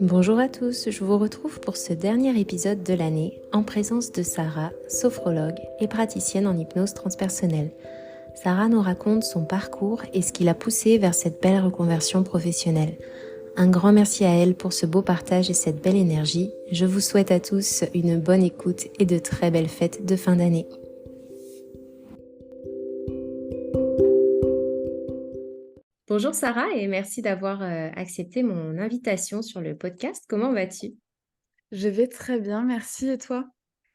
Bonjour à tous, je vous retrouve pour ce dernier épisode de l'année en présence de Sarah, sophrologue et praticienne en hypnose transpersonnelle. Sarah nous raconte son parcours et ce qui l'a poussée vers cette belle reconversion professionnelle. Un grand merci à elle pour ce beau partage et cette belle énergie. Je vous souhaite à tous une bonne écoute et de très belles fêtes de fin d'année. Bonjour Sarah et merci d'avoir accepté mon invitation sur le podcast. Comment vas-tu? Je vais très bien, merci et toi?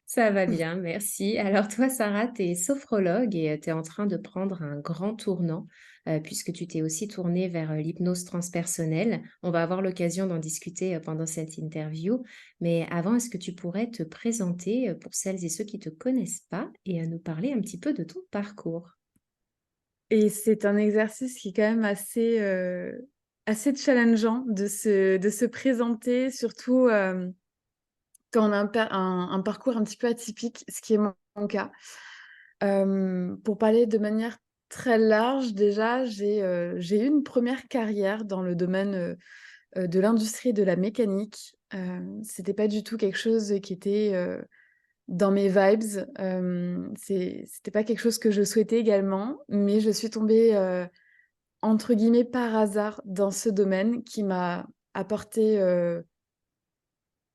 Ça va bien, merci. Alors toi, Sarah, tu es sophrologue et tu es en train de prendre un grand tournant puisque tu t'es aussi tournée vers l'hypnose transpersonnelle. On va avoir l'occasion d'en discuter pendant cette interview. Mais avant, est-ce que tu pourrais te présenter pour celles et ceux qui ne te connaissent pas et nous parler un petit peu de ton parcours? Et c'est un exercice qui est quand même assez challengeant de se présenter, surtout, quand on a un parcours un petit peu atypique, ce qui est mon cas. Pour parler de manière très large, déjà, j'ai eu une première carrière dans le domaine, de l'industrie de la mécanique. C'était pas du tout quelque chose qui était, dans mes vibes. C'était pas quelque chose que je souhaitais également, mais je suis tombée, entre guillemets «par hasard» dans ce domaine qui m'a apporté,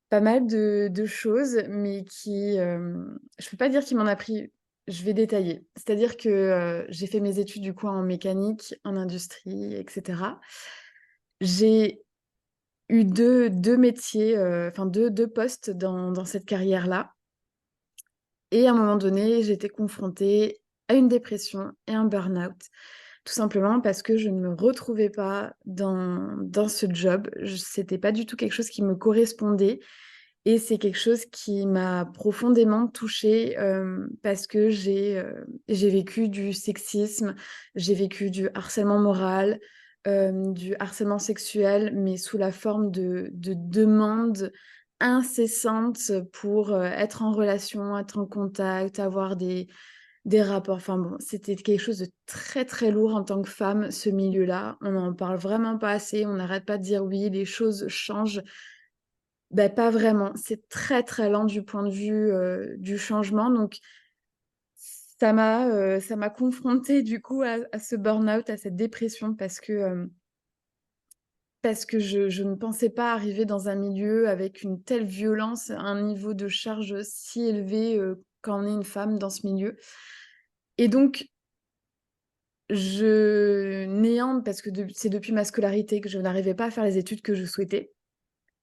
pas mal de choses, mais je peux pas dire qu'il m'en a pris. Je vais détailler. C'est-à-dire que, j'ai fait mes études du coup en mécanique, en industrie et cetera. J'ai eu deux métiers, enfin deux postes dans cette carrière-là. Et à un moment donné, j'ai été confrontée à une dépression et un burn-out. Tout simplement parce que je ne me retrouvais pas dans ce job. C'était pas du tout quelque chose qui me correspondait et c'est quelque chose qui m'a profondément touchée, parce que j'ai vécu du sexisme, j'ai vécu du harcèlement moral, du harcèlement sexuel, mais sous la forme de demandes incessantes pour, être en relation, être en contact, avoir des rapports. Enfin bon, c'était quelque chose de très, très lourd en tant que femme, ce milieu-là. On n'en parle vraiment pas assez, on n'arrête pas de dire: «Oui, les choses changent». Ben pas vraiment. C'est très, très lent du point de vue, du changement, donc ça m'a confrontée du coup à ce burn-out, à cette dépression parce que je ne pensais pas arriver dans un milieu avec une telle violence, un niveau de charge si élevé, quand on est une femme dans ce milieu. Et donc je néante parce que c'est depuis ma scolarité que je n'arrivais pas à faire les études que je souhaitais.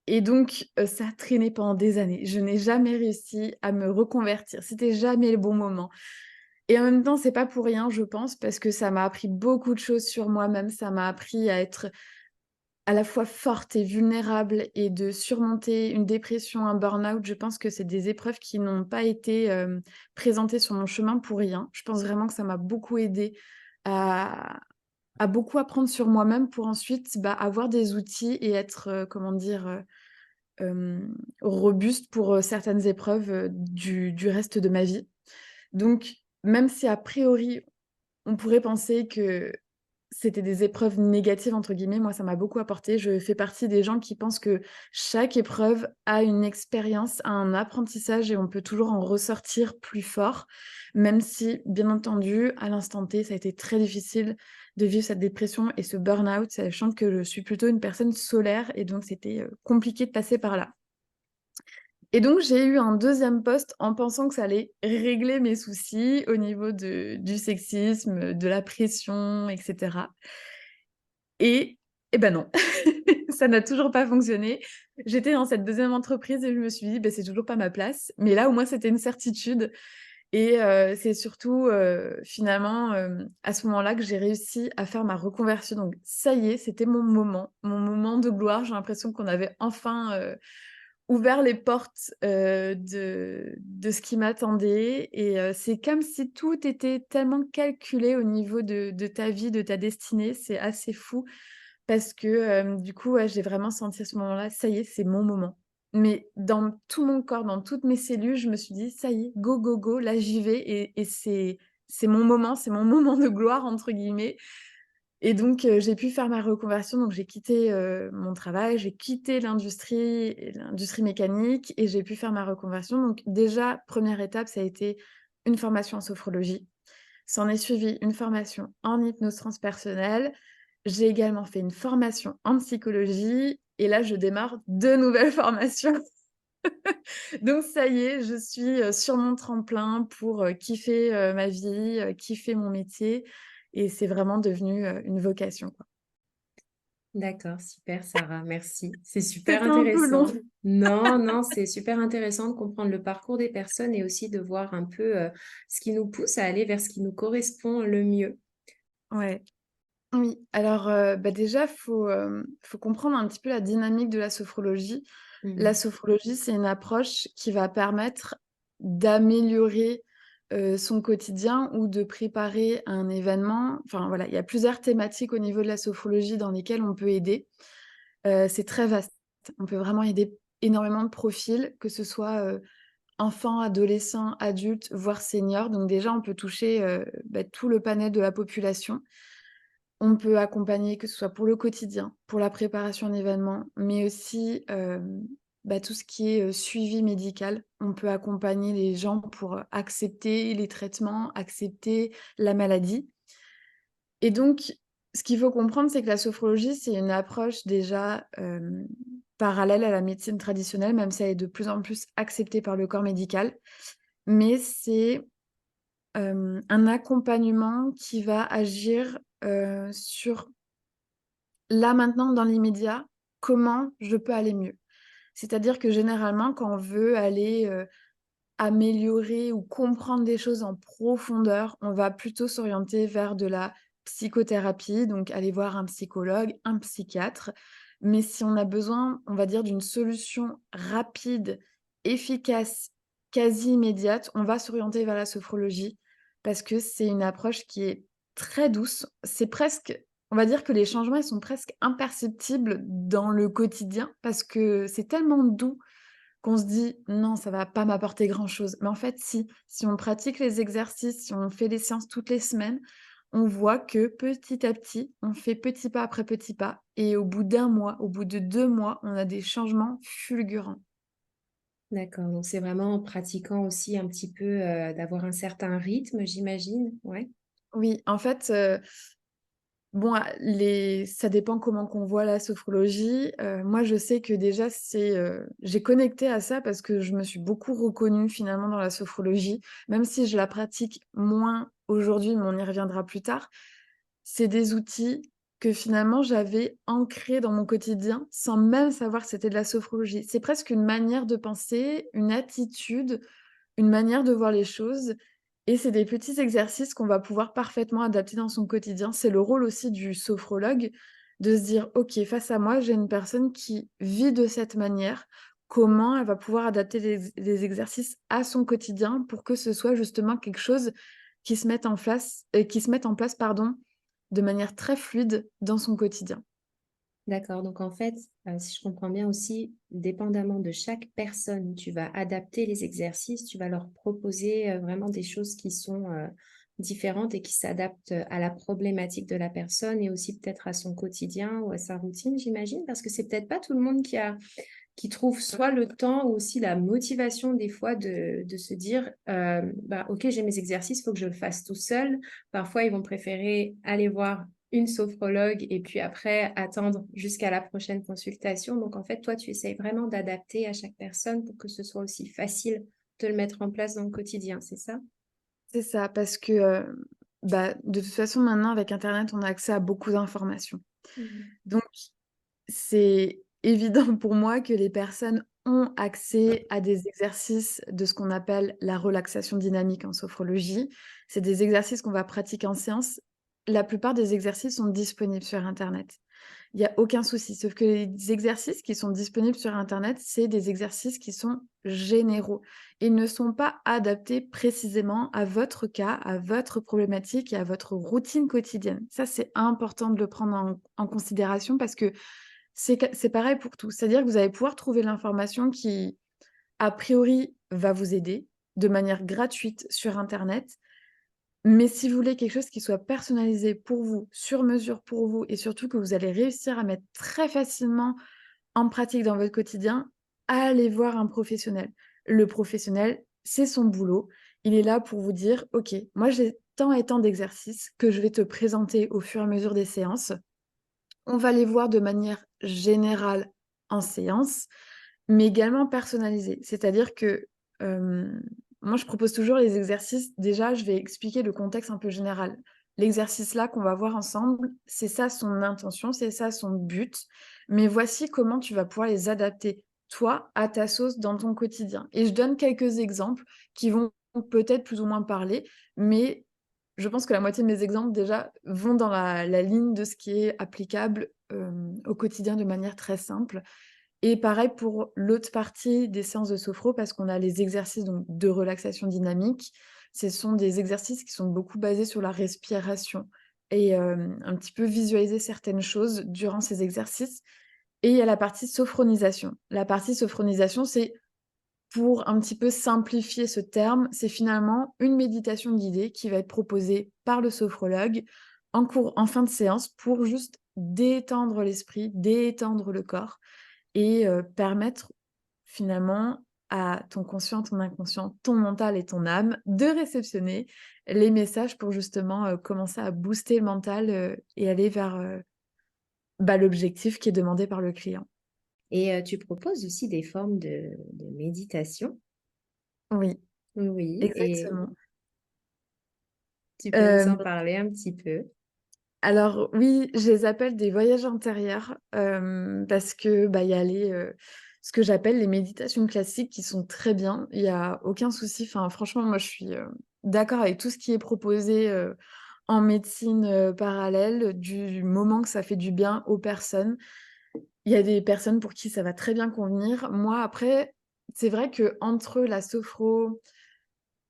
Et donc, ça a traîné pendant des années. Je n'ai jamais réussi à me reconvertir. C'était jamais le bon moment. Et en même temps, c'est pas pour rien, je pense, parce que ça m'a appris beaucoup de choses sur moi-même. Ça m'a appris à être à la fois forte et vulnérable et de surmonter une dépression, un burn-out. Je pense que c'est des épreuves qui n'ont pas été, présentées sur mon chemin pour rien. Je pense vraiment que ça m'a beaucoup aidée à beaucoup apprendre sur moi-même pour ensuite, bah, avoir des outils et être, comment dire? Robuste pour, certaines épreuves, du reste de ma vie. Donc même si a priori, on pourrait penser que c'était des «épreuves négatives» entre guillemets, moi ça m'a beaucoup apporté. Je fais partie des gens qui pensent que chaque épreuve a une expérience, a un apprentissage et on peut toujours en ressortir plus fort. Même si, bien entendu, à l'instant T, ça a été très difficile de vivre cette dépression et ce burn-out, sachant que je suis plutôt une personne solaire et donc c'était, compliqué de passer par là. Et donc j'ai eu un deuxième poste en pensant que ça allait régler mes soucis au niveau du sexisme, de la pression et cetera. Et ben non, ça n'a toujours pas fonctionné. J'étais dans cette deuxième entreprise et je me suis dit: «Beh, c'est toujours pas ma place». Mais là, au moins, c'était une certitude et c'est surtout, finalement, à ce moment-là que j'ai réussi à faire ma reconversion. Donc ça y est, c'était mon moment de gloire. J'ai l'impression qu'on avait enfin, ouvert les portes, de ce qui m'attendait et c'est comme si tout était tellement calculé au niveau de ta vie, de ta destinée. C'est assez fou parce que, du coup, ouais, j'ai vraiment senti à ce moment-là: «Ça y est, c'est mon moment». Mais dans tout mon corps, dans toutes mes cellules, je me suis dit: «Ça y est, go, go, go, là j'y vais et c'est mon moment, c'est mon moment de gloire» entre guillemets. Et donc, j'ai pu faire ma reconversion. Donc, j'ai quitté mon travail, j'ai quitté l'industrie mécanique et j'ai pu faire ma reconversion. Donc, déjà, première étape, ça a été une formation en sophrologie. S'en est suivi une formation en hypnose transpersonnelle. J'ai également fait une formation en psychologie. Et là, je démarre 2 nouvelles formations. Donc, ça y est, je suis sur mon tremplin pour kiffer ma vie, kiffer mon métier. Et c'est vraiment devenu une vocation, quoi. D'accord, super Sarah, merci. C'est super C'était un peu long. intéressant. Non, non, c'est super intéressant de comprendre le parcours des personnes et aussi de voir un peu ce qui nous pousse à aller vers ce qui nous correspond le mieux. Ouais. Oui, alors, déjà, faut comprendre un petit peu la dynamique de la sophrologie. La Mhm. sophrologie, c'est une approche qui va permettre d'améliorer, son quotidien ou de préparer un événement. Enfin, voilà, il y a plusieurs thématiques au niveau de la sophrologie dans lesquelles on peut aider. C'est très vaste. On peut vraiment aider énormément de profils, que ce soit, enfants, adolescents, adultes, voire seniors. Donc déjà, on peut toucher, tout le panel de la population. On peut accompagner, que ce soit pour le quotidien, pour la préparation d'événements, mais aussi, tout ce qui est, suivi médical. On peut accompagner les gens pour, accepter les traitements, accepter la maladie. Et donc, ce qu'il faut comprendre, c'est que la sophrologie, c'est une approche déjà, parallèle à la médecine traditionnelle, même si elle est de plus en plus acceptée par le corps médical. Mais c'est, un accompagnement qui va agir, sur là, maintenant, dans l'immédiat, comment je peux aller mieux? C'est-à-dire que généralement, quand on veut aller, améliorer ou comprendre des choses en profondeur, on va plutôt s'orienter vers de la psychothérapie, donc aller voir un psychologue, un psychiatre. Mais si on a besoin, on va dire, d'une solution rapide, efficace, quasi immédiate, on va s'orienter vers la sophrologie parce que c'est une approche qui est très douce. C'est presque on va dire que les changements, ils sont presque imperceptibles dans le quotidien parce que c'est tellement doux qu'on se dit: «Non, ça va pas m'apporter grand-chose». Mais en fait, si on pratique les exercices, si on fait les séances toutes les semaines, on voit que petit à petit, on fait petit pas après petit pas et au bout d'1 mois, au bout de 2 mois, on a des changements fulgurants. D'accord, donc c'est vraiment en pratiquant aussi un petit peu d'avoir un certain rythme, j'imagine. Ouais. Oui, en fait, bon, ça dépend comment qu'on voit la sophrologie. Moi, je sais que déjà, j'ai connecté à ça parce que je me suis beaucoup reconnue finalement dans la sophrologie, même si je la pratique moins aujourd'hui, mais on y reviendra plus tard. C'est des outils que finalement j'avais ancrés dans mon quotidien sans même savoir que c'était de la sophrologie. C'est presque une manière de penser, une attitude, une manière de voir les choses et c'est des petits exercices qu'on va pouvoir parfaitement adapter dans son quotidien. C'est le rôle aussi du sophrologue de se dire: «OK, face à moi, j'ai une personne qui vit de cette manière. Comment elle va pouvoir adapter les exercices à son quotidien pour que ce soit justement quelque chose qui se mette en place, pardon, de manière très fluide dans son quotidien». D'accord, donc en fait, si je comprends bien aussi, dépendamment de chaque personne, tu vas adapter les exercices, tu vas leur proposer vraiment des choses qui sont différentes et qui s'adaptent à la problématique de la personne et aussi peut-être à son quotidien ou à sa routine, j'imagine, parce que c'est peut-être pas tout le monde qui trouve soit le temps ou aussi la motivation des fois de se dire, bah, ok, j'ai mes exercices, il faut que je le fasse tout seul. Parfois, ils vont préférer aller voir une sophrologue et puis après attendre jusqu'à la prochaine consultation. Donc, en fait, toi, tu essayes vraiment d'adapter à chaque personne pour que ce soit aussi facile de le mettre en place dans le quotidien, c'est ça? C'est ça, parce que, de toute façon, maintenant, avec internet, on a accès à beaucoup d'informations. Mhm. Donc c'est évident pour moi que les personnes ont accès à des exercices de ce qu'on appelle la relaxation dynamique en sophrologie. C'est des exercices qu'on va pratiquer en séance. La plupart des exercices sont disponibles sur internet. Il y a aucun souci, sauf que les exercices qui sont disponibles sur internet, c'est des exercices qui sont généraux. Ils ne sont pas adaptés précisément à votre cas, à votre problématique et à votre routine quotidienne. Ça, c'est important de le prendre en considération parce que c'est pareil pour tout. C'est-à-dire que vous allez pouvoir trouver l'information qui, a priori, va vous aider de manière gratuite sur internet. Mais si vous voulez quelque chose qui soit personnalisé pour vous, sur mesure pour vous et surtout que vous allez réussir à mettre très facilement en pratique dans votre quotidien, allez voir un professionnel. Le professionnel, c'est son boulot. Il est là pour vous dire: «OK, moi j'ai tant et tant d'exercices que je vais te présenter au fur et à mesure des séances. On va les voir de manière générale en séance, mais également personnalisée». C'est-à-dire que, moi je propose toujours les exercices déjà je vais expliquer le contexte un peu général. L'exercice là qu'on va voir ensemble, c'est ça son intention, c'est ça son but, mais voici comment tu vas pouvoir les adapter, toi, à ta sauce dans ton quotidien et je donne quelques exemples qui vont peut-être plus ou moins parler, mais je pense que la moitié de mes exemples déjà vont dans la ligne de ce qui est applicable, au quotidien de manière très simple et pareil pour l'autre partie des séances de sophro parce qu'on a les exercices donc de relaxation dynamique. Ce sont des exercices qui sont beaucoup basés sur la respiration et un petit peu visualiser certaines choses durant ces exercices et il y a la partie sophronisation. La partie sophronisation, c'est pour un petit peu simplifier ce terme, c'est finalement une méditation guidée qui va être proposée par le sophrologue en fin de séance pour juste détendre l'esprit, détendre le corps et permettre finalement à ton conscient, ton inconscient, ton mental et ton âme de réceptionner les messages pour justement, commencer à booster le mental, et aller vers, l'objectif qui est demandé par le client. Et tu proposes aussi des formes de méditation? Oui, Oui, et exactement. tu peux nous en Hem parler un petit peu? Alors oui, je les appelle des voyages intérieurs, parce que, il y a ce que j'appelle les méditations classiques qui sont très bien. Il y a aucun souci, enfin franchement moi je suis, d'accord avec tout ce qui est proposé, en médecine, parallèle, du moment que ça fait du bien aux personnes. Il y a des personnes pour qui ça va très bien convenir. Moi après, c'est vrai qu'entre la sophro,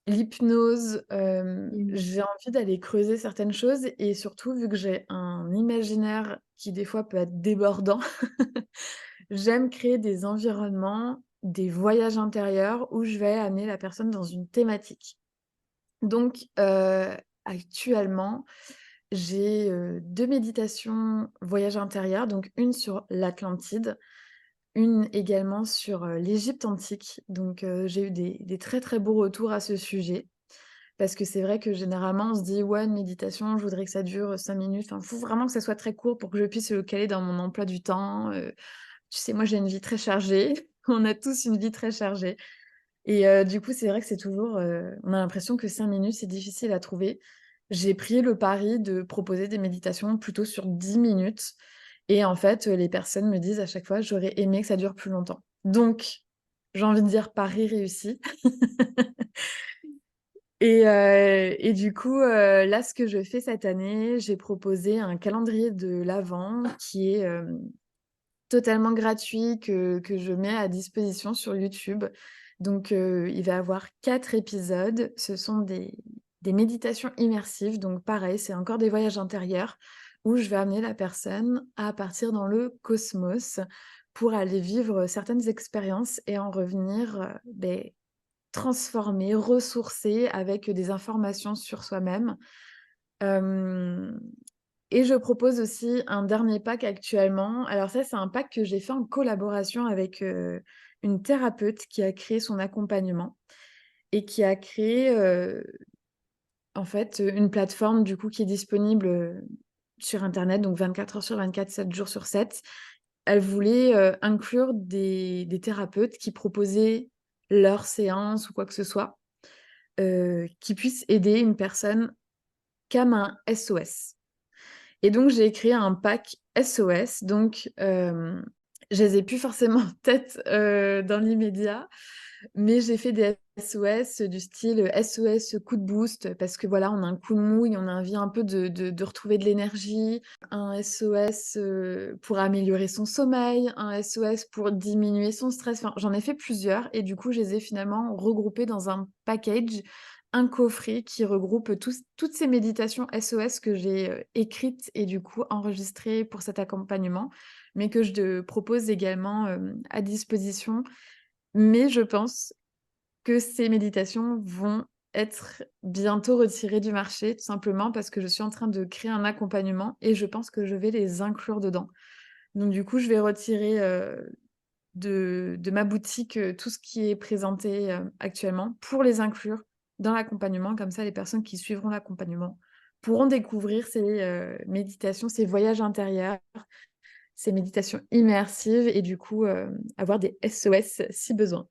l'hypnose, Mmh. j'ai envie d'aller creuser certaines choses et surtout vu que j'ai un imaginaire qui des fois peut être débordant, j'aime créer des environnements, des voyages intérieurs où je vais amener la personne dans une thématique. Donc, actuellement, j'ai, 2 méditations voyage intérieur, donc une sur l'Atlantide, une également sur, l'Égypte antique. Donc, j'ai eu des très, très beaux retours à ce sujet. Parce que c'est vrai que généralement, on se dit: «Ouais, une méditation, je voudrais que ça dure, 5 minutes». Enfin, faut vraiment que ça soit très court pour que je puisse le caler dans mon emploi du temps, tu sais, moi, j'ai une vie très chargée. On a tous une vie très chargée et du coup, c'est vrai que c'est toujours, on a l'impression que 5 minutes, c'est difficile à trouver. J'ai pris le pari de proposer des méditations plutôt sur 10 minutes et en fait, les personnes me disent à chaque fois: «J'aurais aimé que ça dure plus longtemps». Donc j'ai envie de dire pari réussi. Et du coup, là, ce que je fais cette année, j'ai proposé un calendrier de l'avent qui est, totalement gratuit que je mets à disposition sur YouTube. Donc, il va y avoir 4 épisodes. Ce sont des méditations immersives, donc pareil, c'est encore des voyages intérieurs où je vais amener la personne à partir dans le cosmos pour aller vivre certaines expériences et en revenir, transformé, ressourcé avec des informations sur soi-même. Hem et je propose aussi un dernier pack actuellement. Alors ça, c'est un pack que j'ai fait en collaboration avec, une thérapeute qui a créé son accompagnement et qui a créé, en fait, une plateforme du coup qui est disponible, sur internet, donc 24 heures sur 24, 7 jours sur 7. Elle voulait, inclure des thérapeutes qui proposaient leurs séances ou quoi que ce soit, qui puissent aider une personne comme un SOS. Et donc j'ai créé un pack SOS, donc je les ai plus forcément en tête, dans l'immédiat, mais j'ai fait des SOS du style, SOS coup de boost parce que voilà, on a un coup de mou et on a envie un peu de retrouver de l'énergie. Un SOS, pour améliorer son sommeil, un SOS pour diminuer son stress, enfin j'en ai fait plusieurs et du coup je les ai finalement regroupés dans un package, un coffret qui regroupe toutes ces méditations SOS que j'ai, écrites et du coup enregistrées pour cet accompagnement, mais que je te propose également, à disposition. Mais je pense que ces méditations vont être bientôt retirées du marché, tout simplement parce que je suis en train de créer un accompagnement et je pense que je vais les inclure dedans. Donc du coup, je vais retirer, de ma boutique, tout ce qui est présenté, actuellement pour les inclure dans l'accompagnement. Comme ça, les personnes qui suivront l'accompagnement pourront découvrir ces, méditations, ces voyages intérieurs, ces méditations immersives et du coup, avoir des SOS si besoin.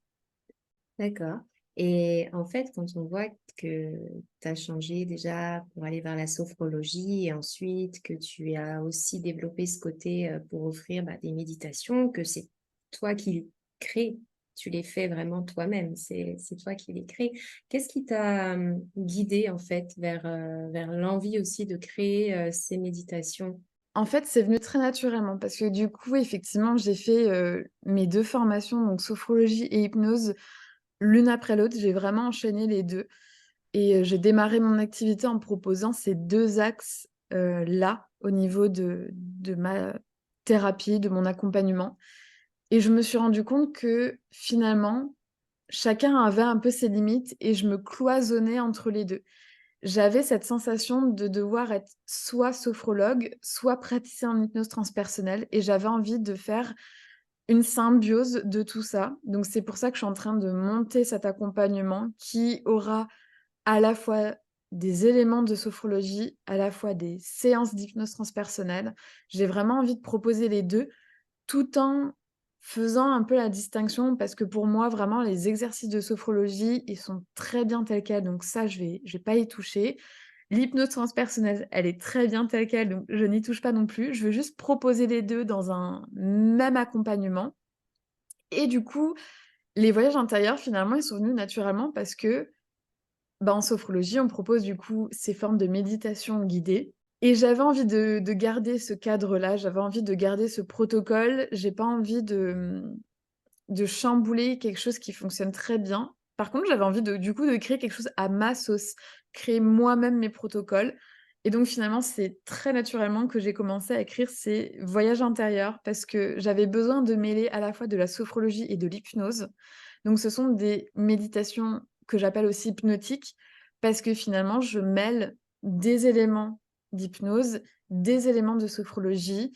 D'accord. Et en fait, quand on voit que tu as changé déjà pour aller vers la sophrologie et ensuite que tu as aussi développé ce côté pour offrir des méditations, que c'est toi qui les crées, tu les fais vraiment toi-même, c'est toi qui les crées. Qu'est-ce qui t'a guidé en fait vers l'envie aussi de créer ces méditations? En fait, c'est venu très naturellement parce que du coup, effectivement, j'ai fait, mes 2 formations, donc sophrologie et hypnose, l'une après l'autre. J'ai vraiment enchaîné les 2 et j'ai démarré mon activité en proposant ces 2 axes, là, au niveau de ma thérapie, de mon accompagnement et je me suis rendu compte que, finalement, chacun avait un peu ses limites et je me cloisonnais entre les 2. J'avais cette sensation de devoir être soit sophrologue, soit praticienne en hypnose transpersonnelle et j'avais envie de faire une symbiose de tout ça. Donc c'est pour ça que je suis en train de monter cet accompagnement qui aura à la fois des éléments de sophrologie, à la fois des séances d'hypnose transpersonnelle. J'ai vraiment envie de proposer les 2 tout en faisant un peu la distinction parce que pour moi, vraiment, les exercices de sophrologie, ils sont très bien tels quels, donc ça, je vais pas y toucher. L'hypnose transpersonnelle, elle est très bien telle quelle, donc je n'y touche pas non plus. Je veux juste proposer les 2 dans un même accompagnement et du coup, les voyages intérieurs, finalement, ils sont venus naturellement parce que, en sophrologie, on propose du coup ces formes de méditation guidée et j'avais envie de garder ce cadre-là, j'avais envie de garder ce protocole. J'ai pas envie de chambouler quelque chose qui fonctionne très bien. Par contre, j'avais envie du coup, de créer quelque chose à ma sauce, créer moi-même mes protocoles et donc finalement, c'est très naturellement que j'ai commencé à écrire ces voyages intérieurs parce que j'avais besoin de mêler à la fois de la sophrologie et de l'hypnose. Donc ce sont des méditations que j'appelle aussi hypnotiques parce que finalement, je mêle des éléments d'hypnose, des éléments de sophrologie,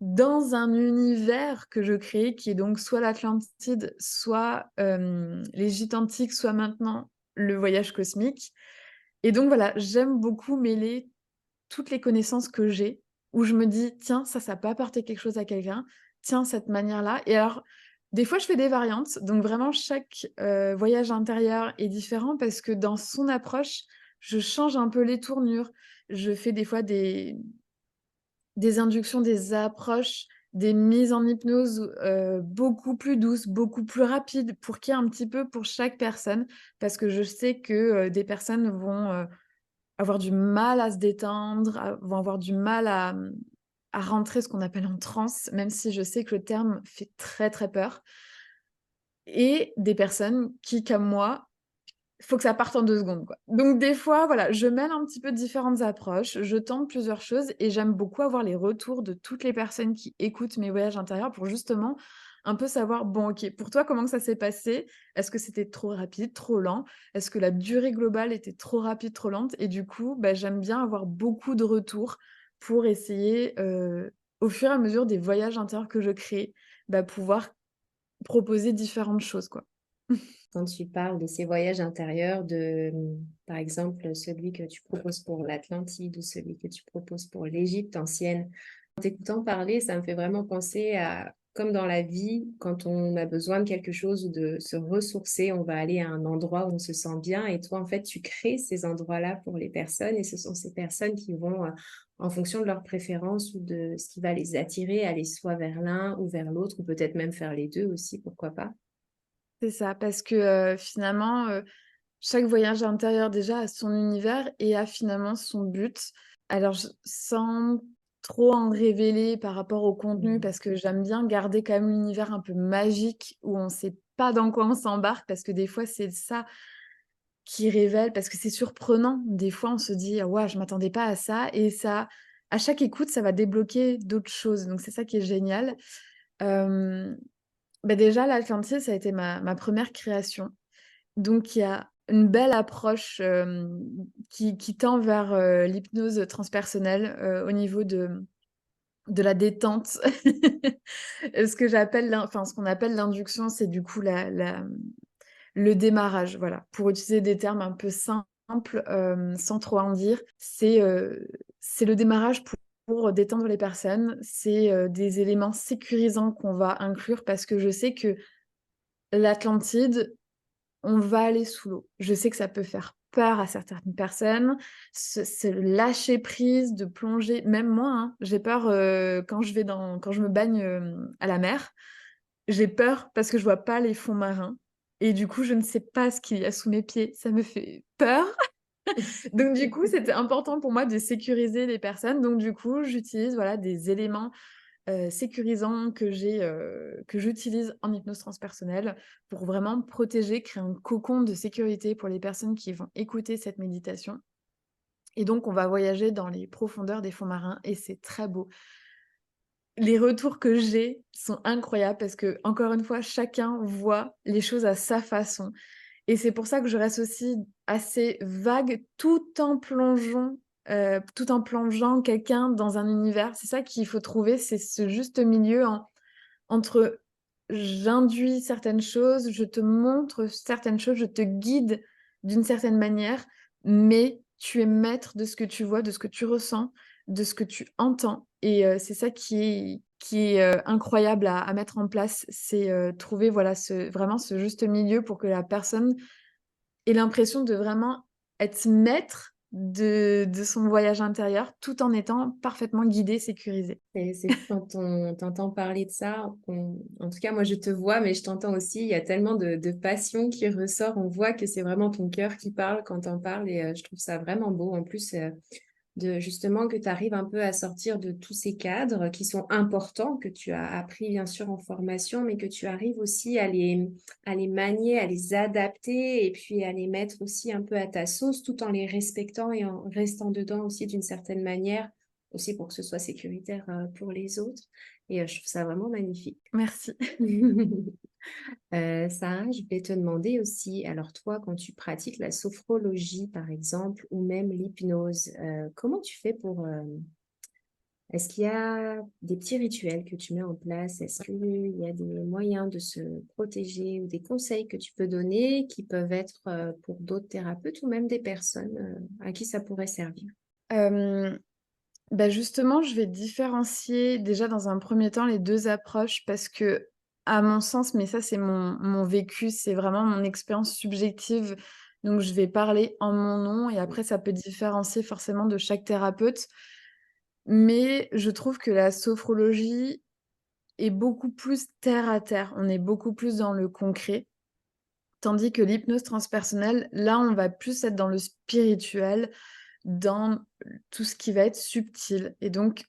dans un univers que je crée qui est donc soit l'Atlantide, soit, les gîtes antiques, soit maintenant le voyage cosmique et donc voilà, j'aime beaucoup mêler toutes les connaissances que j'ai, où je me dis: «Tiens, ça peut apporter quelque chose à quelqu'un. Tiens, cette manière-là» et alors, des fois, je fais des variantes, donc vraiment chaque, voyage intérieur est différent parce que dans son approche, je change un peu les tournures. Je fais des fois des inductions, des approches, des mises en hypnose, beaucoup plus douces, beaucoup plus rapides pour qu'il y ait un petit peu pour chaque personne. Parce que je sais que, des personnes vont, avoir du mal à se détendre, vont avoir du mal à rentrer ce qu'on appelle en transe, même si je sais que le terme fait très, très peur et des personnes qui, comme moi, faut que ça parte en 2 secondes, quoi. Donc des fois, voilà, je mêle un petit peu différentes approches, je tente plusieurs choses et j'aime beaucoup avoir les retours de toutes les personnes qui écoutent mes voyages intérieurs pour justement un peu savoir: «Bon, OK, pour toi, comment que ça s'est passé? Est-ce que c'était trop rapide, trop lent? Est-ce que la durée globale était trop rapide, trop lente?» et du coup, j'aime bien avoir beaucoup de retours pour essayer, au fur et à mesure des voyages intérieurs que je crée, pouvoir proposer différentes choses, quoi. Quand tu parles de ces voyages intérieurs, par exemple, celui que tu proposes pour l'Atlantide ou celui que tu proposes pour l'Égypte ancienne, en t'écoutant parler, ça me fait vraiment penser à, comme dans la vie, quand on a besoin de quelque chose ou de se ressourcer, on va aller à un endroit où on se sent bien. Et toi, en fait, tu crées ces endroits-là pour les personnes et ce sont ces personnes qui vont, en fonction de leurs préférences ou de ce qui va les attirer, aller soit vers l'un ou vers l'autre, ou peut-être même faire les deux aussi, pourquoi pas. C'est ça, parce que, finalement, chaque voyage intérieur déjà a son univers et a finalement son but. Alors je sans trop en révéler par rapport au contenu, Mm. parce que j'aime bien garder quand même l'univers un peu magique où on sait pas dans quoi on s'embarque, parce que des fois c'est ça qui révèle parce que c'est surprenant. Des fois on se dit: «Ah ouais, je m'attendais pas à ça» et ça à chaque écoute, ça va débloquer d'autres choses, donc c'est ça qui est génial. Hem, déjà l'Atlantide, ça a été ma 1re création. Donc il y a une belle approche qui tend vers l'hypnose transpersonnelle au niveau de la détente. Ce qu'on appelle l'induction, c'est du coup le démarrage, voilà. Pour utiliser des termes un peu simples, sans trop en dire, c'est le démarrage pour détendre les personnes. C'est des éléments sécurisants qu'on va inclure parce que je sais que l'Atlantide, on va aller sous l'eau. Je sais que ça peut faire peur à certaines personnes, ce lâcher prise, de plonger. Même moi, hein, j'ai peur quand je me baigne à la mer. J'ai peur parce que je vois pas les fonds marins et du coup, je ne sais pas ce qu'il y a sous mes pieds. Ça me fait peur. Donc du coup, c'était important pour moi de sécuriser les personnes. Donc du coup, j'utilise voilà des éléments sécurisants que j'utilise en hypnose transpersonnelle pour vraiment protéger, créer un cocon de sécurité pour les personnes qui vont écouter cette méditation. Et donc, on va voyager dans les profondeurs des fonds marins et c'est très beau. Les retours que j'ai sont incroyables parce que, encore une fois, chacun voit les choses à sa façon. Et c'est pour ça que je reste aussi assez vague tout en plongeant quelqu'un dans un univers. C'est ça qu'il faut trouver, c'est ce juste milieu entre j'induis certaines choses, je te montre certaines choses, je te guide d'une certaine manière, mais tu es maître de ce que tu vois, de ce que tu ressens, de ce que tu entends. Et c'est ça qui est incroyable à mettre en place, c'est trouver voilà, vraiment ce juste milieu pour que la personne ait l'impression de vraiment être maître de son voyage intérieur tout en étant parfaitement guidé, sécurisé. C'est fou quand on t'entend parler de ça. En tout cas, moi, je te vois, mais je t'entends aussi. Il y a tellement de passion qui ressort. On voit que c'est vraiment ton cœur qui parle quand t'en parles et je trouve ça vraiment beau. En plus, de justement que tu arrives un peu à sortir de tous ces cadres qui sont importants, que tu as appris bien sûr en formation, mais que tu arrives aussi à les manier, à les adapter et puis à les mettre aussi un peu à ta sauce tout en les respectant et en restant dedans aussi d'une certaine manière, aussi pour que ce soit sécuritaire pour les autres. Et je trouve ça vraiment magnifique. Merci. Sarah, je vais te demander aussi, alors toi, quand tu pratiques la sophrologie, par exemple, ou même l'hypnose, comment tu fais pour... est-ce qu'il y a des petits rituels que tu mets en place? Est-ce qu'il y a des moyens de se protéger ou des conseils que tu peux donner qui peuvent être pour d'autres thérapeutes ou même des personnes à qui ça pourrait servir? Euh, Bah justement, je vais différencier déjà dans un premier temps les deux approches parce que, à mon sens, mais ça c'est mon vécu, c'est vraiment mon expérience subjective. Donc je vais parler en mon nom et après ça peut différencier forcément de chaque thérapeute. Mais je trouve que la sophrologie est beaucoup plus terre à terre. On est beaucoup plus dans le concret. Tandis que l'hypnose transpersonnelle, là, on va plus être dans le spirituel, dans tout ce qui va être subtil. Et donc,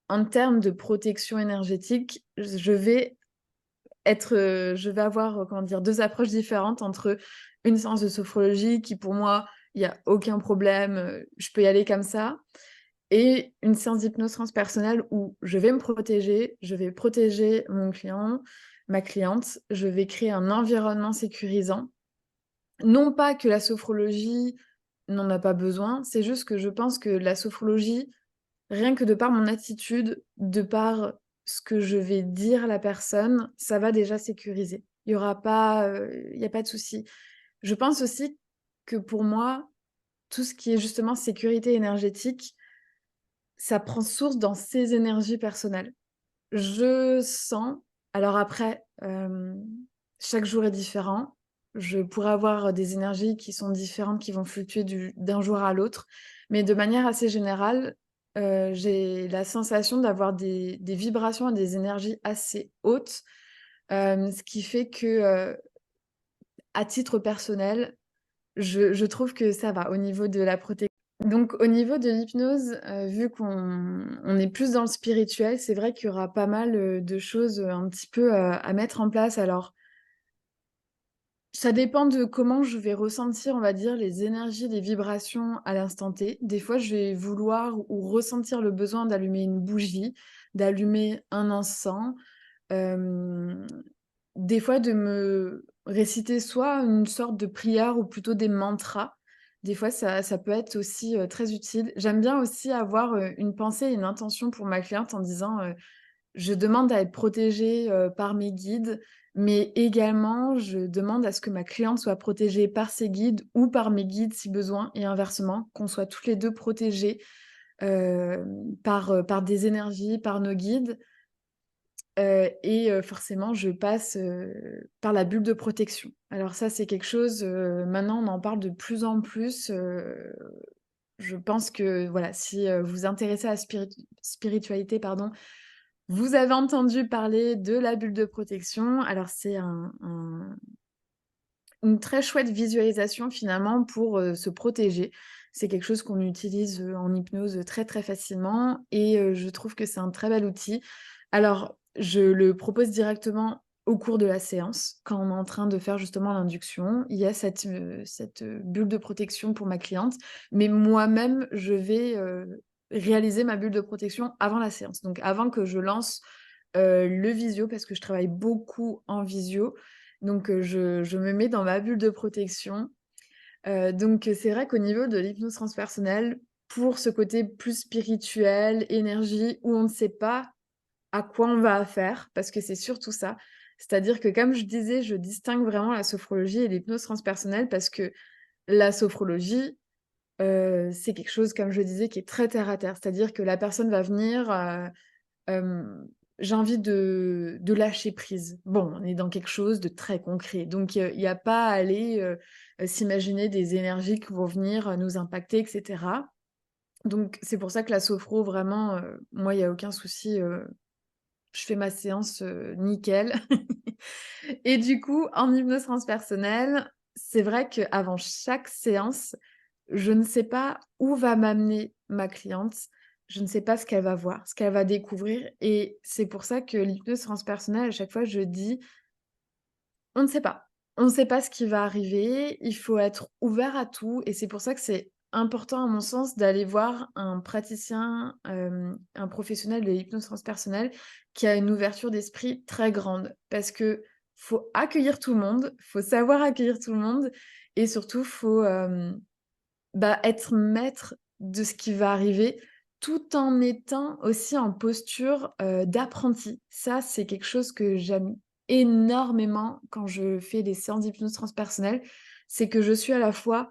en termes de protection énergétique, je vais avoir, comment dire, deux approches différentes entre une séance de sophrologie qui, pour moi, il n'y a aucun problème, je peux y aller comme ça, et une séance d'hypnose transpersonnelle où je vais me protéger, je vais protéger mon client, ma cliente, je vais créer un environnement sécurisant. Non pas que la sophrologie n'en a pas besoin, c'est juste que je pense que la sophrologie, rien que de par mon attitude, de par ce que je vais dire à la personne, ça va déjà sécuriser. Il y a pas de souci. Je pense aussi que pour moi, tout ce qui est justement sécurité énergétique, ça prend source dans ses énergies personnelles. Je sens, alors après, chaque jour est différent. Je pourrais avoir des énergies qui sont différentes, qui vont fluctuer d'un jour à l'autre. Mais de manière assez générale, j'ai la sensation d'avoir des vibrations et des énergies assez hautes, ce qui fait que, à titre personnel, je trouve que ça va au niveau de la protection. Donc, au niveau de l'hypnose, vu qu'on est plus dans le spirituel, c'est vrai qu'il y aura pas mal de choses un petit peu à mettre en place. Alors, ça dépend de comment je vais ressentir, on va dire, les énergies, les vibrations à l'instant T. Des fois, je vais vouloir ou ressentir le besoin d'allumer une bougie, d'allumer un encens, euh, des fois réciter soit une sorte de prière ou plutôt des mantras. Des fois, ça peut être aussi, très utile. J'aime bien aussi avoir, une pensée et une intention pour ma cliente en disant, je demande à être protégée, par mes guides, mais également je demande à ce que ma cliente soit protégée par ses guides ou par mes guides si besoin et inversement, qu'on soit toutes les 2 protégées, par des énergies, par nos guides. Forcément, je passe, par la bulle de protection. Alors ça, c'est quelque chose, maintenant on en parle de plus en plus, je pense que voilà, si, vous vous intéressez à la spiritualité, pardon, vous avez entendu parler de la bulle de protection. Alors c'est une très chouette visualisation finalement pour, se protéger. C'est quelque chose qu'on utilise, en hypnose, très, très facilement et je trouve que c'est un très bel outil. Alors, je le propose directement au cours de la séance, quand on est en train de faire justement l'induction. Il y a cette bulle de protection pour ma cliente, mais moi-même, je vais, réaliser ma bulle de protection avant la séance. Donc avant que je lance, le visio parce que je travaille beaucoup en visio. Donc je me mets dans ma bulle de protection. C'est vrai qu'au niveau de l'hypnose transpersonnelle, pour ce côté plus spirituel, énergie, où on ne sait pas à quoi on va affaire, parce que c'est surtout ça. C'est-à-dire que comme je disais, je distingue vraiment la sophrologie et l'hypnose transpersonnelle parce que la sophrologie, c'est quelque chose, comme je disais, qui est très terre à terre. C'est-à-dire que la personne va venir, Hem, j'ai envie de lâcher prise. Bon, on est dans quelque chose de très concret, donc il y a pas à aller, s'imaginer des énergies qui vont venir, nous impacter et cetera. Donc c'est pour ça que la sophro vraiment, moi, il y a aucun souci, je fais ma séance, nickel. Et du coup, en hypnose transpersonnelle, c'est vrai qu'avant chaque séance, je ne sais pas où va m'amener ma cliente. Je ne sais pas ce qu'elle va voir, ce qu'elle va découvrir et c'est pour ça que l'hypnose transpersonnelle, à chaque fois, je dis: «On ne sait pas. On ne sait pas ce qui va arriver, il faut être ouvert à tout» et c'est pour ça que c'est important, à mon sens, d'aller voir un praticien, un professionnel de l'hypnose transpersonnelle qui a une ouverture d'esprit très grande. Parce que faut accueillir tout le monde, faut savoir accueillir tout le monde et surtout, faut, être maître de ce qui va arriver, tout en étant aussi en posture, d'apprenti. Ça, c'est quelque chose que j'aime énormément quand je fais des séances d'hypnose transpersonnelle, c'est que je suis à la fois,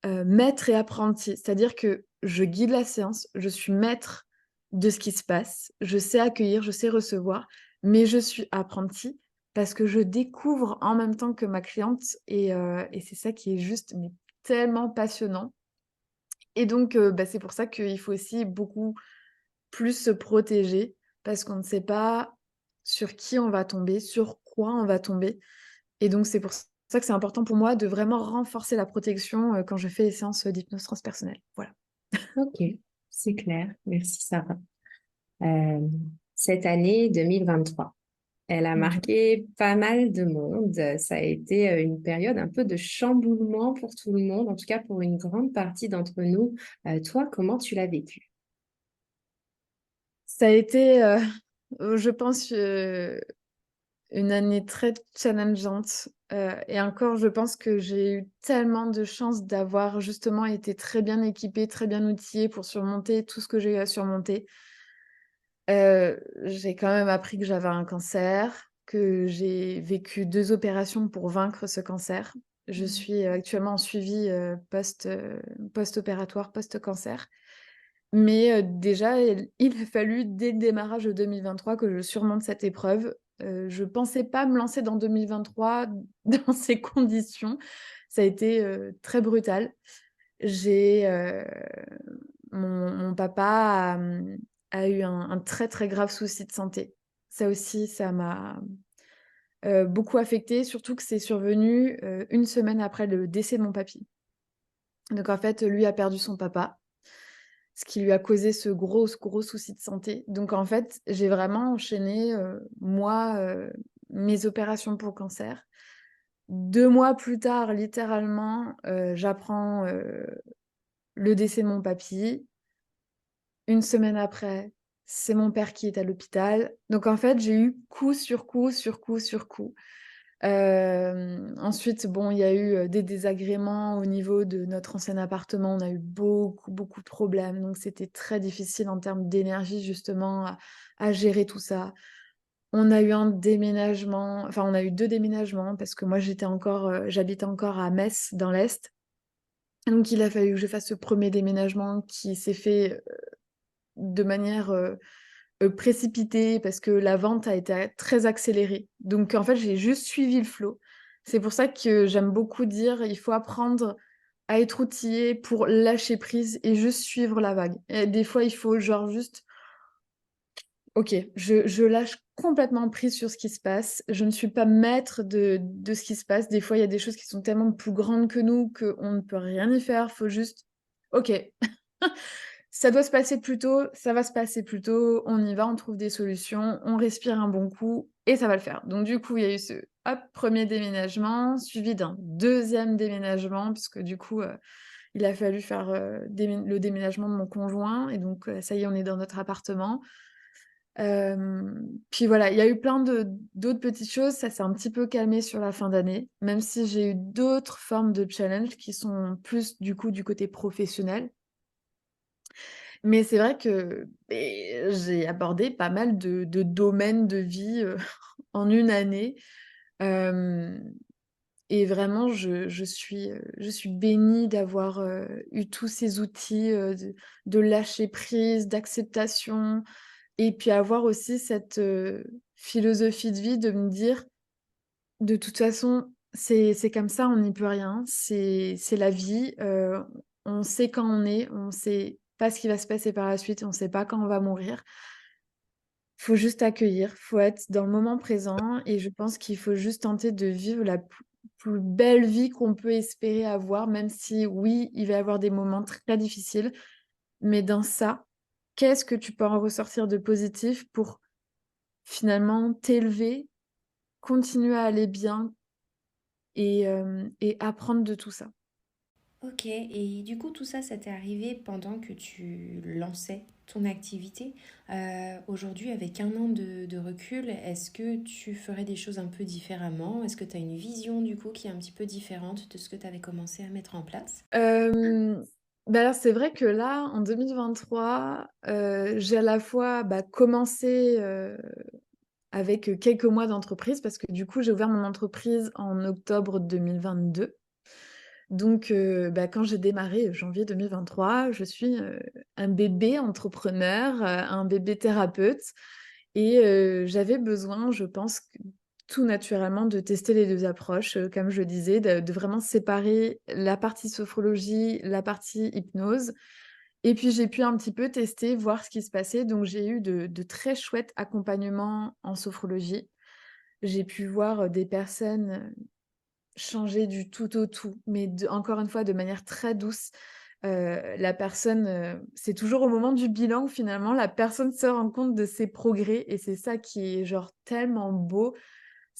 maître et apprenti. C'est-à-dire que je guide la séance, je suis maître de ce qui se passe, je sais accueillir, je sais recevoir, mais je suis apprenti parce que je découvre en même temps que ma cliente et c'est ça qui est juste mais tellement passionnant. Et donc, c'est pour ça qu'il faut aussi beaucoup plus se protéger parce qu'on ne sait pas sur qui on va tomber, sur quoi on va tomber. Et donc c'est pour ça que c'est important pour moi de vraiment renforcer la protection, quand je fais les séances, d'hypnose transpersonnelle. Voilà. Ok, c'est clair. Merci Sarah. Euh, Cette année 2023, elle a Mmh. marqué pas mal de monde. Ça a été une période un peu de chamboulement pour tout le monde, en tout cas pour une grande partie d'entre nous. Toi, comment tu l'as vécu? Ça a été, je pense, une année très challengeante, et encore je pense que j'ai eu tellement de chance d'avoir justement été très bien équipée, très bien outillée pour surmonter tout ce que j'ai eu à surmonter. J'ai quand même appris que j'avais un cancer, que j'ai vécu 2 opérations pour vaincre ce cancer. Je Mmh. suis, actuellement en suivi, post-opératoire, post-cancer. Mais, déjà, il a fallu dès le démarrage de 2023 que je surmonte cette épreuve. Je pensais pas me lancer dans 2023 dans ces conditions. Ça a été, très brutal. J'ai, mon papa a eu un très, très grave souci de santé. Ça aussi, ça m'a, beaucoup affectée, surtout que c'est survenu, 1 semaine après le décès de mon papy. Donc en fait, lui a perdu son papa, ce qui lui a causé ce gros souci de santé. Donc en fait, j'ai vraiment enchaîné, moi, mes opérations pour cancer. 2 mois plus tard, littéralement, j'apprends, le décès de mon papy. 1 semaine après, c'est mon père qui est à l'hôpital. Donc en fait, j'ai eu coup sur coup, sur coup, sur coup. Ensuite, bon, il y a eu, des désagréments au niveau de notre ancien appartement. On a eu beaucoup, beaucoup de problèmes, donc c'était très difficile en termes d'énergie justement à gérer tout ça. On a eu un déménagement, enfin on a eu 2 déménagements parce que moi j'habitais encore à Metz dans l'Est. Donc il a fallu que je fasse ce premier déménagement qui s'est fait, de manière, précipitée parce que la vente a été très accélérée. Donc en fait, j'ai juste suivi le flow. C'est pour ça que j'aime beaucoup dire: «Il faut apprendre à être outillé pour lâcher prise et juste suivre la vague». Et des fois, il faut genre juste: «OK, je lâche complètement prise sur ce qui se passe. Je ne suis pas maître de ce qui se passe». Des fois, il y a des choses qui sont tellement plus grandes que nous qu'on ne peut rien y faire. Faut juste: «OK». Ça doit se passer plus tôt, ça va se passer plus tôt, on y va, on trouve des solutions, on respire un bon coup et ça va le faire. Donc du coup, il y a eu ce hop, 1er déménagement, suivi d'un deuxième déménagement puisque du coup, il a fallu faire, le déménagement de mon conjoint et donc ça y est, on est dans notre appartement. Puis voilà, il y a eu plein d'autres petites choses, ça s'est un petit peu calmé sur la fin d'année, même si j'ai eu d'autres formes de challenge qui sont plus du coup du côté professionnel. Mais c'est vrai que, j'ai abordé pas mal de domaines de vie, en une année, hem et vraiment je suis bénie d'avoir, eu tous ces outils, de lâcher prise, d'acceptation et puis avoir aussi cette, philosophie de vie de me dire: «De toute façon, c'est comme ça, on n'y peut rien, c'est la vie, on sait quand on est, on sait pas ce qui va se passer par la suite, on sait pas quand on va mourir». Faut juste accueillir, faut être dans le moment présent et je pense qu'il faut juste tenter de vivre la plus belle vie qu'on peut espérer avoir, même si oui, il va y avoir des moments très difficiles, mais dans ça, qu'est-ce que tu peux en ressortir de positif pour finalement t'élever, continuer à aller bien et apprendre de tout ça? Ok, et du coup tout ça, ça t'est arrivé pendant que tu lançais ton activité. Aujourd'hui, avec 1 an de recul, est-ce que tu ferais des choses un peu différemment? Est-ce que tu as une vision du coup qui est un petit peu différente de ce que tu avais commencé à mettre en place? Hem, Bah, alors c'est vrai que là, en 2023, j'ai à la fois, bah, commencé, avec, quelques mois d'entreprise parce que du coup, j'ai ouvert mon entreprise en octobre 2022. Donc, bah, quand j'ai démarré, janvier 2023, je suis, un bébé entrepreneur, un bébé thérapeute et j'avais besoin, je pense que tout naturellement, de tester les 2 approches, comme je disais, de vraiment séparer la partie sophrologie, la partie hypnose et puis j'ai pu un petit peu tester, voir ce qui se passait. Donc j'ai eu de très chouettes accompagnements en sophrologie. J'ai pu voir, des personnes, changer du tout au tout, mais encore une fois, de manière très douce. La personne, c'est toujours au moment du bilan où finalement la personne se rend compte de ses progrès et c'est ça qui est genre tellement beau,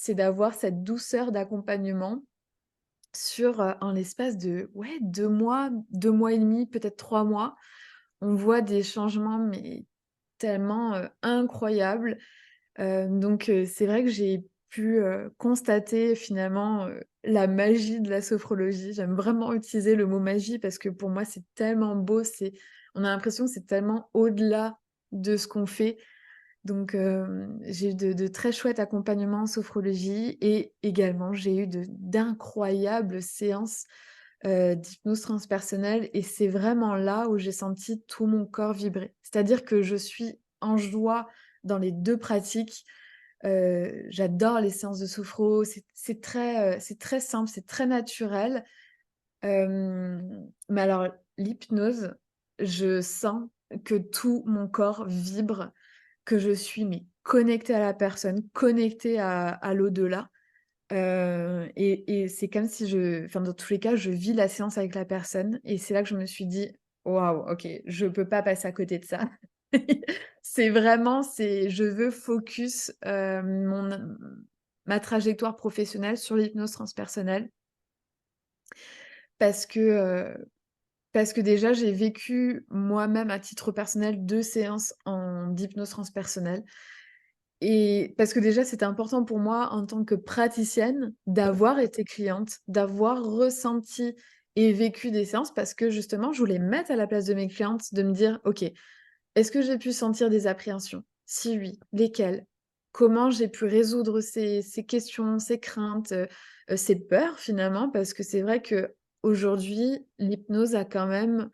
c'est d'avoir cette douceur d'accompagnement sur, en l'espace de, ouais, 2 mois, 2 mois et demi, peut-être 3 mois. On voit des changements mais tellement, incroyables. Donc c'est vrai que j'ai pu, constater finalement, la magie de la sophrologie. J'aime vraiment utiliser le mot magie parce que pour moi c'est tellement beau, on a l'impression que c'est tellement au-delà de ce qu'on fait. Donc j'ai eu de très chouettes accompagnements en sophrologie et également j'ai eu d'incroyables séances, d'hypnose transpersonnelle et c'est vraiment là où j'ai senti tout mon corps vibrer. C'est-à-dire que je suis en joie dans les 2 pratiques. J'adore les séances de sophro, c'est très simple, c'est très naturel. Mais alors l'hypnose, je sens que tout mon corps vibre, que je suis mais connectée à la personne, connectée à l'au-delà. Et c'est comme si enfin dans tous les cas, je vis la séance avec la personne et c'est là que je me suis dit: «Waouh, OK, je peux pas passer à côté de ça». C'est je veux focus, ma trajectoire professionnelle sur l'hypnose transpersonnelle parce que, parce que déjà j'ai vécu moi-même à titre personnel 2 séances d'hypnose transpersonnelle Et parce que déjà, c'était important pour moi en tant que praticienne d'avoir été cliente, d'avoir ressenti et vécu des séances parce que justement, je voulais me mettre à la place de mes clientes, de me dire, OK, est-ce que j'ai pu sentir des appréhensions? Si oui, lesquelles? Comment j'ai pu résoudre ces questions, ces craintes, ces peurs finalement? Parce que c'est vrai que aujourd'hui, l'hypnose a quand même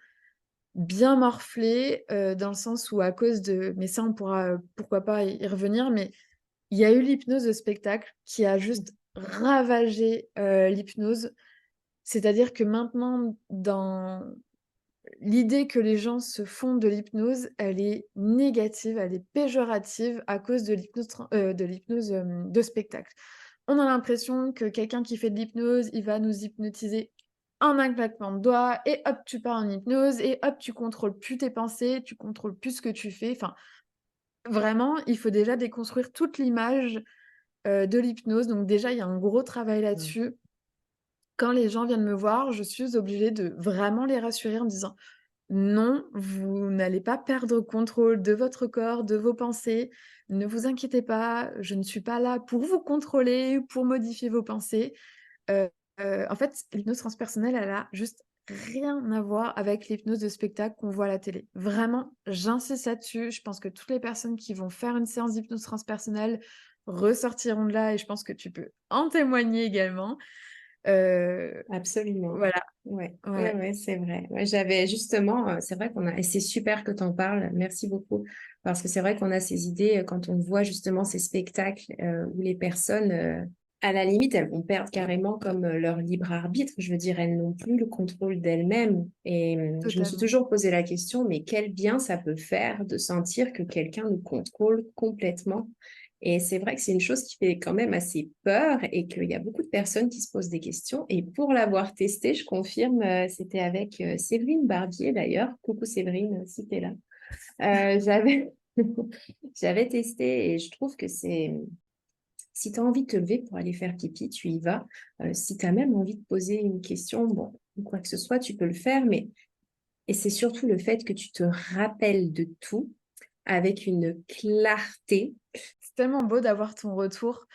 bien morflé, dans le sens où à cause de mais ça on pourra, pourquoi pas y revenir, mais il y a eu l'hypnose de spectacle qui a juste ravagé, l'hypnose. C'est-à-dire que maintenant, dans l'idée que les gens se font de l'hypnose, elle est négative, elle est péjorative à cause de l'hypnose, de spectacle. On a l'impression que quelqu'un qui fait de l'hypnose, il va nous hypnotiser en un claquement de doigts et hop, tu pars en hypnose et hop, tu contrôles plus tes pensées, tu contrôles plus ce que tu fais. Enfin, vraiment, il faut déjà déconstruire toute l'image, de l'hypnose. Donc déjà, il y a un gros travail Mmh. là-dessus. Quand les gens viennent me voir, je suis obligée de vraiment les rassurer en disant: «Non, vous n'allez pas perdre contrôle de votre corps, de vos pensées. Ne vous inquiétez pas, je ne suis pas là pour vous contrôler, pour modifier vos pensées». Heu en fait, l'hypnose transpersonnelle, elle a juste rien à voir avec l'hypnose de spectacle qu'on voit à la télé. Vraiment, j'insiste là-dessus. Je pense que toutes les personnes qui vont faire une séance d'hypnose transpersonnelle ressortiront de là et je pense que tu peux en témoigner également. Heu, Absolument. voilà, Ouais, ouais, ouais, ouais, c'est vrai. Ouais, j'avais justement, c'est vrai qu'on a, et c'est super que tu en parles, merci beaucoup, parce que c'est vrai qu'on a ces idées quand on voit justement ces spectacles où les personnes, à la limite, elles vont perdre carrément comme leur libre arbitre. Je veux dire, elles n'ont plus le contrôle d'elles-mêmes. Et je me suis totalement. toujours posé la question, mais quel bien ça peut faire de sentir que quelqu'un nous contrôle complètement? Et c'est vrai que c'est une chose qui fait quand même assez peur et qu'il y a beaucoup de personnes qui se posent des questions. Et pour l'avoir testé, je confirme, c'était avec Séverine Barbier d'ailleurs. Coucou Séverine, si tu es là. J'avais j'avais testé et je trouve que c'est... Si tu as envie de te lever pour aller faire pipi, tu y vas. Si tu as même envie de poser une question, bon, ou quoi que ce soit, tu peux le faire. Mais... Et c'est surtout le fait que tu te rappelles de tout avec une clarté. C'est tellement beau d'avoir ton retour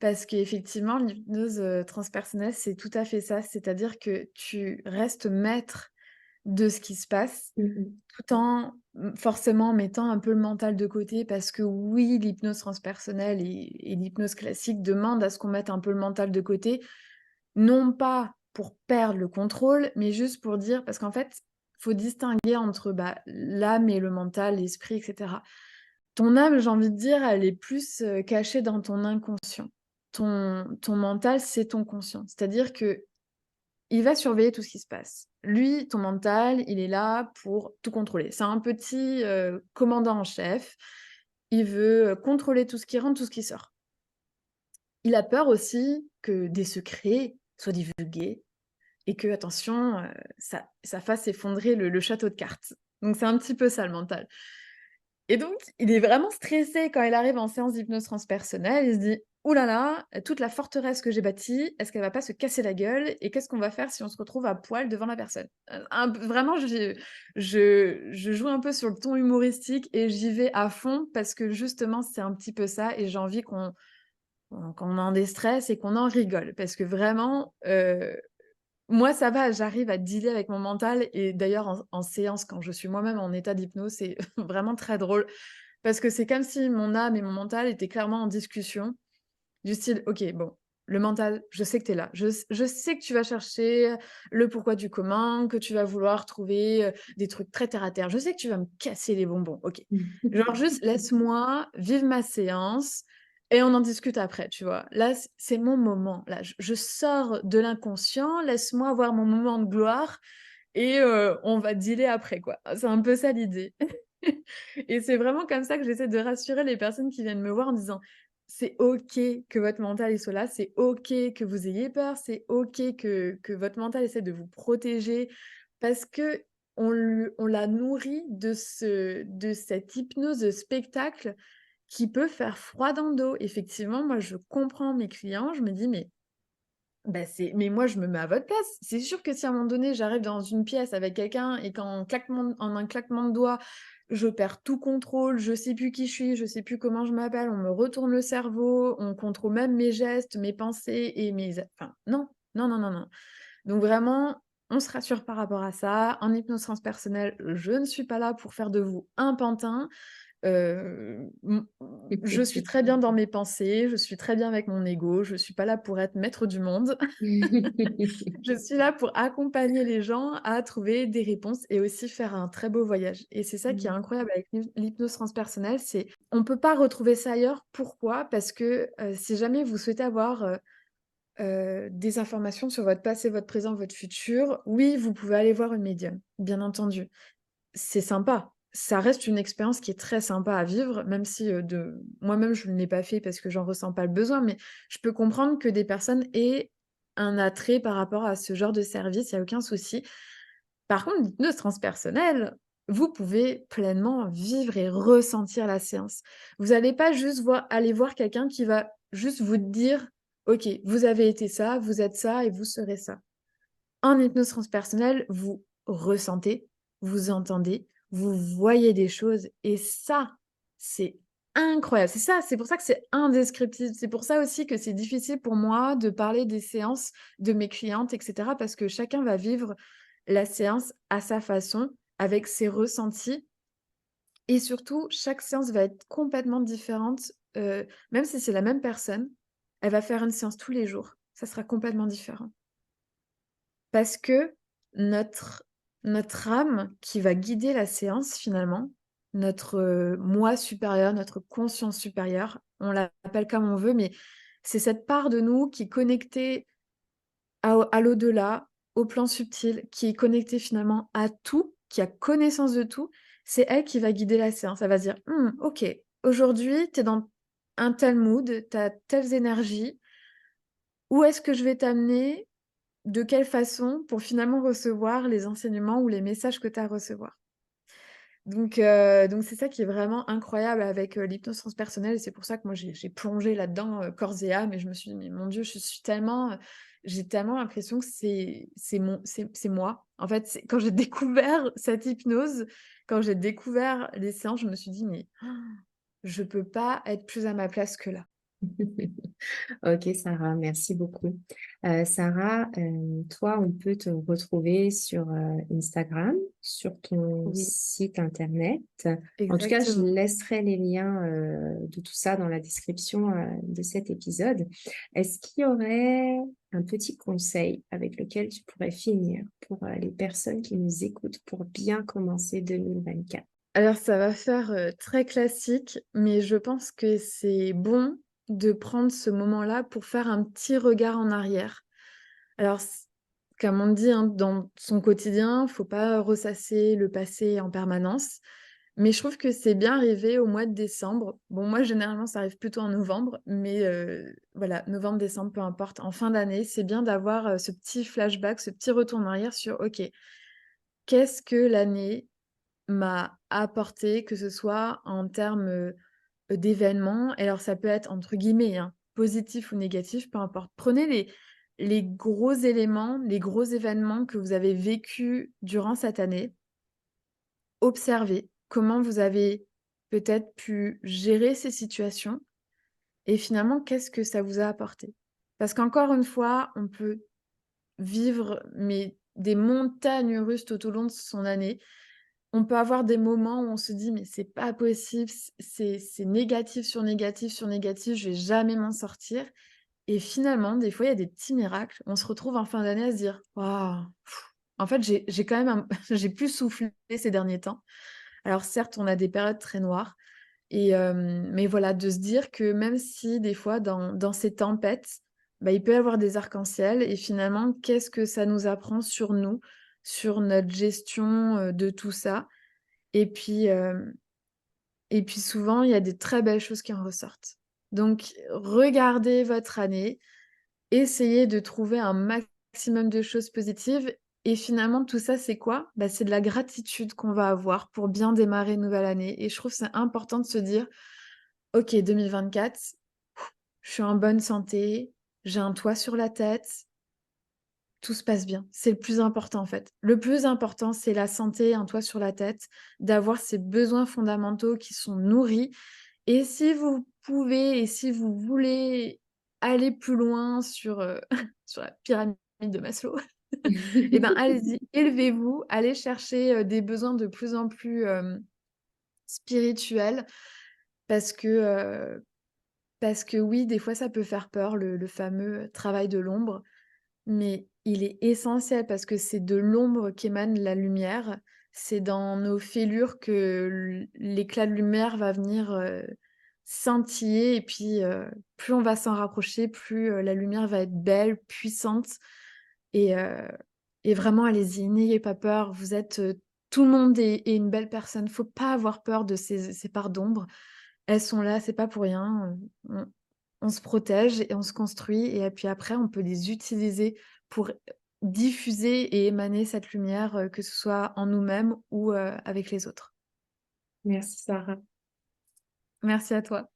parce qu'effectivement, l'hypnose, transpersonnelle, c'est tout à fait ça. C'est-à-dire que tu restes maître de ce qui se passe, Mhm. tout en, forcément mettant un peu le mental de côté parce que oui, l'hypnose transpersonnelle et l'hypnose classique demandent à ce qu'on mette un peu le mental de côté, non pas pour perdre le contrôle, mais juste pour dire parce qu'en fait, faut distinguer entre, bah, l'âme et le mental, l'esprit et cetera. Ton âme, j'ai envie de dire, elle est plus, cachée dans ton inconscient. Ton mental, c'est ton conscient. C'est-à-dire que il va surveiller tout ce qui se passe. Lui, ton mental, il est là pour tout contrôler. C'est un petit, commandant en chef. Il veut, contrôler tout ce qui rentre, tout ce qui sort. Il a peur aussi que des secrets soient divulgués et que, attention, ça fasse effondrer le château de cartes. Donc c'est un petit peu ça le mental. Et donc, il est vraiment stressé quand il arrive en séance d'hypnose transpersonnelle. Il se dit: «Ouh là là, toute la forteresse que j'ai bâtie, est-ce qu'elle va pas se casser la gueule? Et qu'est-ce qu'on va faire si on se retrouve à poil devant la personne?» Un p vraiment, je joue un peu sur le ton humoristique et j'y vais à fond parce que justement, c'est un petit peu ça et j'ai envie qu'on en déstresse et qu'on en rigole. Parce que vraiment, moi, ça va, j'arrive à dealer avec mon mental et d'ailleurs en séance, quand je suis moi-même en état d'hypnose, c'est vraiment très drôle parce que c'est comme si mon âme et mon mental étaient clairement en discussion, du style: «OK, bon, le mental, je sais que tu es là. Je sais que tu vas chercher le pourquoi du comment, que tu vas vouloir trouver, des trucs très terre à terre. Je sais que tu vas me casser les bonbons. OK. Genre juste laisse-moi vivre ma séance et on en discute après», tu vois? Là, c'est mon moment. Là, je sors de l'inconscient, laisse-moi avoir mon moment de gloire et on va dealer après, quoi. C'est un peu ça l'idée. Et c'est vraiment comme ça que j'essaie de rassurer les personnes qui viennent me voir en disant: «C'est OK que votre mental il soit là, c'est OK que vous ayez peur, c'est OK que votre mental essaie de vous protéger parce qu'on l'a nourri de cette hypnose de spectacle qui peut faire froid dans le dos». Effectivement, moi je comprends mes clients, je me dis: mais moi, je me mets à votre place. C'est sûr que si à un moment donné, j'arrive dans une pièce avec quelqu'un et qu'en un claquement de doigts, je perds tout contrôle, je sais plus qui je suis, je sais plus comment je m'appelle, on me retourne le cerveau, on contrôle même mes gestes, mes pensées et mes... Enfin, non, non, non, non, non. Donc vraiment, on se rassure par rapport à ça. En hypnose transpersonnelle, je ne suis pas là pour faire de vous un pantin. M Je suis très bien dans mes pensées, je suis très bien avec mon ego, je suis pas là pour être maître du monde. Je suis là pour accompagner les gens à trouver des réponses et aussi faire un très beau voyage et c'est ça qui est Mmh. incroyable avec l'hypnose transpersonnelle, c'est on peut pas retrouver ça ailleurs. Pourquoi? Parce que, si jamais vous souhaitez avoir, des informations sur votre passé, votre présent, votre futur, oui, vous pouvez aller voir une médium, bien entendu. C'est sympa. Ça reste une expérience qui est très sympa à vivre, même si, de moi-même, je ne l'ai pas fait parce que j'en ressens pas le besoin, mais je peux comprendre que des personnes aient un attrait par rapport à ce genre de service, il y a aucun souci. Par contre, l'hypnose transpersonnelle, vous pouvez pleinement vivre et ressentir la séance. Vous allez pas juste aller voir quelqu'un qui va juste vous dire: «OK, vous avez été ça, vous êtes ça et vous serez ça». En hypnose transpersonnelle, vous ressentez, vous entendez, vous voyez des choses et ça, c'est incroyable. C'est ça, c'est pour ça que c'est indescriptible. C'est pour ça aussi que c'est difficile pour moi de parler des séances de mes clientes et cetera parce que chacun va vivre la séance à sa façon, avec ses ressentis et surtout chaque séance va être complètement différente, même si c'est la même personne, elle va faire une séance tous les jours, ça sera complètement différent. Parce que notre notre âme qui va guider la séance finalement, notre, moi supérieur, notre conscience supérieure, on l'appelle comme on veut, mais c'est cette part de nous qui est connectée à l'au-delà, au plan subtil, qui est connectée finalement à tout, qui a connaissance de tout. C'est elle qui va guider la séance. Elle va se dire: OK, aujourd'hui, tu es dans un tel mood, tu as telles énergies. Où est-ce que je vais t'amener? De quelle façon pour finalement recevoir les enseignements ou les messages que tu as à recevoir. Donc c'est ça qui est vraiment incroyable avec, l'hypnose transpersonnelle et c'est pour ça que moi j'ai plongé là-dedans, corps et âme et je me suis dit: «Mais mon Dieu, je suis tellement, j'ai tellement l'impression que c'est moi». En fait, c'est quand j'ai découvert cette hypnose, quand j'ai découvert les séances, je me suis dit: «Mais je peux pas être plus à ma place que là». OK, Sarah, merci beaucoup. Sarah, toi, on peut te retrouver sur, Instagram, sur ton Oui, site internet. En tout cas, je exactement. laisserai les liens, de tout ça dans la description, de cet épisode. Est-ce qu'il y aurait un petit conseil avec lequel tu pourrais finir pour, les personnes qui nous écoutent pour bien commencer 2024? Alors ça va faire, très classique, mais je pense que c'est bon de prendre ce moment-là pour faire un petit regard en arrière. Alors comme on dit, hein, dans son quotidien, faut pas ressasser le passé en permanence, mais je trouve que c'est bien arrivé au mois de décembre. Bon, moi, généralement, ça arrive plutôt en novembre, mais voilà, novembre, décembre, peu importe. En fin d'année, c'est bien d'avoir, ce petit flashback, ce petit retour en arrière sur: «OK, qu'est-ce que l'année m'a apporté, que ce soit en termes, d'événements et alors ça peut être entre guillemets, hein, «positif» ou négatif, peu importe. Prenez les gros éléments, les gros événements que vous avez vécus durant cette année. Observez comment vous avez peut-être pu gérer ces situations et finalement, qu'est-ce que ça vous a apporté? Parce qu'encore une fois, on peut vivre, mais des montagnes russes tout au long de son année. On peut avoir des moments où on se dit: «Mais c'est pas possible, c'est négatif sur négatif sur négatif, je vais jamais m'en sortir» et finalement, des fois, il y a des petits miracles. On se retrouve en fin d'année à se dire: «Waouh, en fait, j'ai quand même un j'ai pu souffler ces derniers temps». Alors certes, on a des périodes très noires et mais voilà, de se dire que même si des fois dans ces tempêtes, bah, il peut y avoir des arcs-en-ciel et finalement, qu'est-ce que ça nous apprend sur nous, sur notre gestion, de tout ça? Et puis, souvent, il y a des très belles choses qui en ressortent. Donc regardez votre année, essayez de trouver un maximum de choses positives et finalement tout ça, c'est quoi? Bah, c'est de la gratitude qu'on va avoir pour bien démarrer une nouvelle année et je trouve que c'est important de se dire: «OK, 2024, je suis en bonne santé, j'ai un toit sur la tête, tout se passe bien. C'est le plus important, en fait. Le plus important, c'est la santé, un toit sur la tête, d'avoir ces besoins fondamentaux qui sont nourris. Et si vous pouvez et si vous voulez aller plus loin sur, sur la pyramide de Maslow, et ben, allez-y, élevez-vous, allez chercher, des besoins de plus en plus, spirituels parce que, parce que oui, des fois, ça peut faire peur, le fameux travail de l'ombre, mais il est essentiel parce que c'est de l'ombre qu'émane la lumière. C'est dans nos fêlures que l'éclat de lumière va venir, scintiller et puis, plus on va s'en rapprocher, plus, la lumière va être belle, puissante et heu et vraiment allez-y, n'ayez pas peur. Vous êtes, tout le monde est une belle personne. Faut pas avoir peur de ces parts d'ombre. Elles sont là, c'est pas pour rien, on se protège et on se construit et puis après on peut les utiliser pour diffuser et émaner cette lumière, que ce soit en nous-mêmes ou, avec les autres. Merci Sarah. Merci à toi.